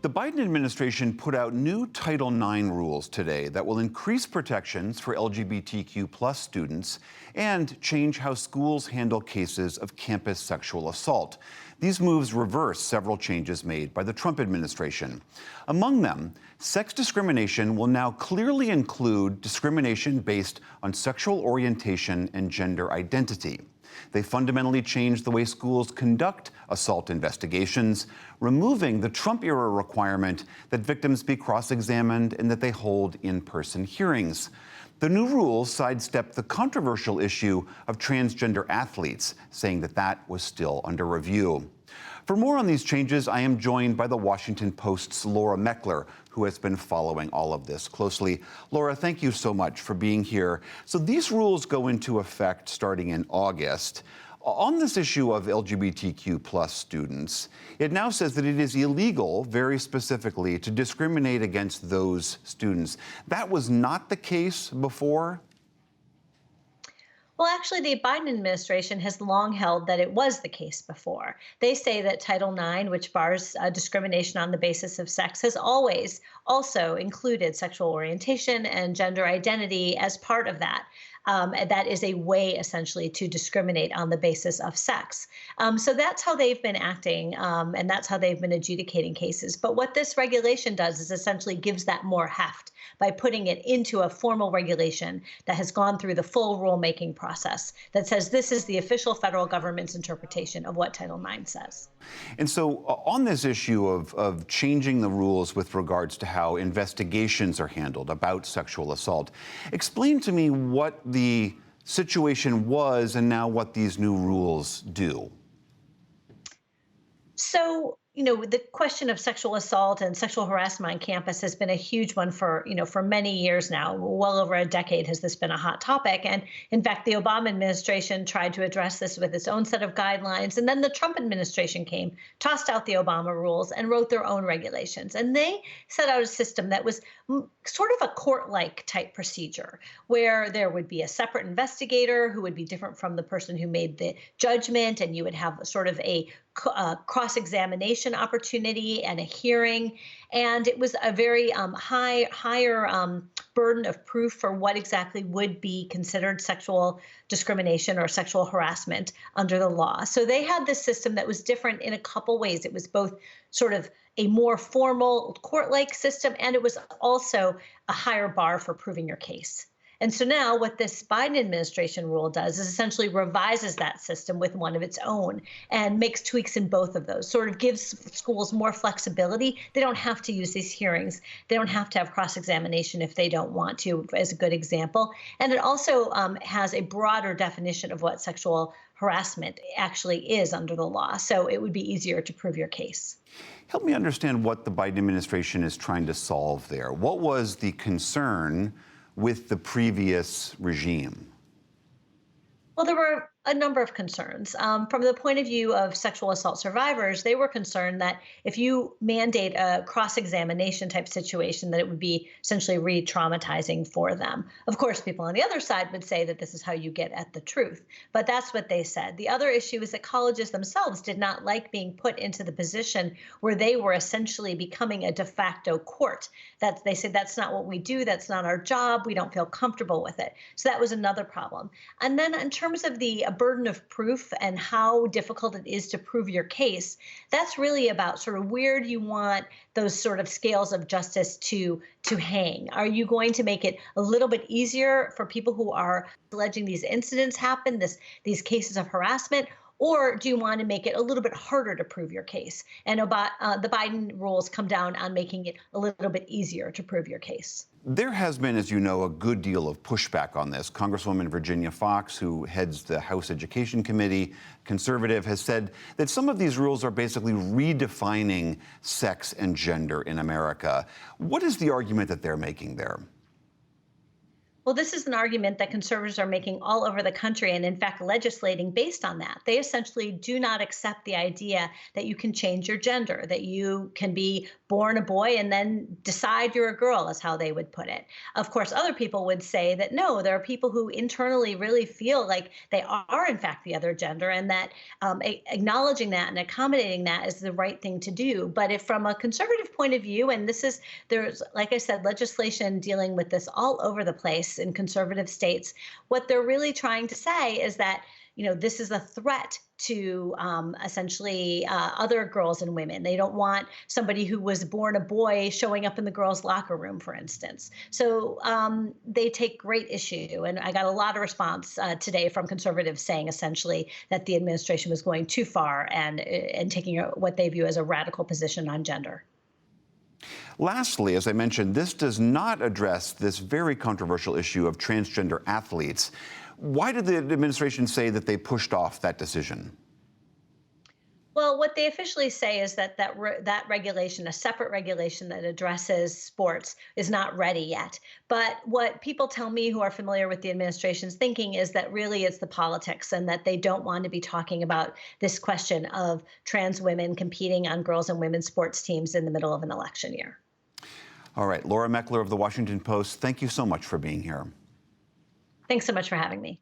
The Biden administration put out new Title IX rules today that will increase protections for LGBTQ+ students and change how schools handle cases of campus sexual assault. These moves reverse several changes made by the Trump administration. Among them, sex discrimination will now clearly include discrimination based on sexual orientation and gender identity. They fundamentally changed the way schools conduct assault investigations, removing the Trump-era requirement that victims be cross-examined and that they hold in-person hearings. The new rules sidestep the controversial issue of transgender athletes, saying that that was still under review. For more on these changes, I am joined by the Washington Post's Laura Meckler, who has been following all of this closely. Laura, thank you so much for being here. So these rules go into effect starting in August. On this issue of LGBTQ+ students, it now says that it is illegal, very specifically, to discriminate against those students. That was not the case before? Well, actually, the Biden administration has long held that it was the case before. They say that Title IX, which bars discrimination on the basis of sex, has always also included sexual orientation and gender identity as part of that. That is a way, essentially, to discriminate on the basis of sex. So that's how they've been acting, and that's how they've been adjudicating cases. But what this regulation does is essentially gives that more heft by putting it into a formal regulation that has gone through the full rulemaking process that says this is the official federal government's interpretation of what Title IX says. And so on this issue of changing the rules with regards to how investigations are handled about sexual assault, explain to me what the situation was and now what these new rules do. So, the question of sexual assault and sexual harassment on campus has been a huge one for many years now. Well over a decade has this been a hot topic. And in fact, the Obama administration tried to address this with its own set of guidelines. And then the Trump administration came, tossed out the Obama rules, and wrote their own regulations. And they set out a system that was sort of a court-like type procedure where there would be a separate investigator who would be different from the person who made the judgment. And you would have sort of a cross-examination opportunity and a hearing. And it was a very higher burden of proof for what exactly would be considered sexual discrimination or sexual harassment under the law. So they had this system that was different in a couple ways. It was both sort of a more formal court-like system, and it was also a higher bar for proving your case. And so now what this Biden administration rule does is essentially revises that system with one of its own and makes tweaks in both of those, sort of gives schools more flexibility. They don't have to use these hearings. They don't have to have cross-examination if they don't want to, as a good example. And it also has a broader definition of what sexual harassment actually is under the law. So it would be easier to prove your case. Help me understand what the Biden administration is trying to solve there. What was the concern with the previous regime? Well, there were a number of concerns. From the point of view of sexual assault survivors, they were concerned that if you mandate a cross-examination type situation, that it would be essentially re-traumatizing for them. Of course, people on the other side would say that this is how you get at the truth, but that's what they said. The other issue is that colleges themselves did not like being put into the position where they were essentially becoming a de facto court. That they said that's not what we do, that's not our job, we don't feel comfortable with it. So that was another problem. And then in terms of the burden of proof and how difficult it is to prove your case, that's really about sort of where do you want those sort of scales of justice to hang? Are you going to make it a little bit easier for people who are alleging these incidents happen, these cases of harassment? Or do you want to make it a little bit harder to prove your case? And the Biden rules come down on making it a little bit easier to prove your case. There has been, as you know, a good deal of pushback on this. Congresswoman Virginia Foxx, who heads the House Education Committee, conservative, has said that some of these rules are basically redefining sex and gender in America. What is the argument that they're making there? Well, this is an argument that conservatives are making all over the country and, in fact, legislating based on that. They essentially do not accept the idea that you can change your gender, that you can be born a boy and then decide you're a girl, is how they would put it. Of course, other people would say that no, there are people who internally really feel like they are, in fact, the other gender, and that acknowledging that and accommodating that is the right thing to do. But if, from a conservative point of view, and there's, like I said, legislation dealing with this all over the place in conservative states. What they're really trying to say is that, this is a threat to essentially other girls and women. They don't want somebody who was born a boy showing up in the girls' locker room, for instance. So they take great issue. And I got a lot of response today from conservatives saying essentially that the administration was going too far and taking what they view as a radical position on gender. Lastly, as I mentioned, this does not address this very controversial issue of transgender athletes. Why did the administration say that they pushed off that decision? Well, what they officially say is that regulation, a separate regulation that addresses sports, is not ready yet. But what people tell me who are familiar with the administration's thinking is that really it's the politics, and that they don't want to be talking about this question of trans women competing on girls and women's sports teams in the middle of an election year. All right, Laura Meckler of The Washington Post, thank you so much for being here. Thanks so much for having me.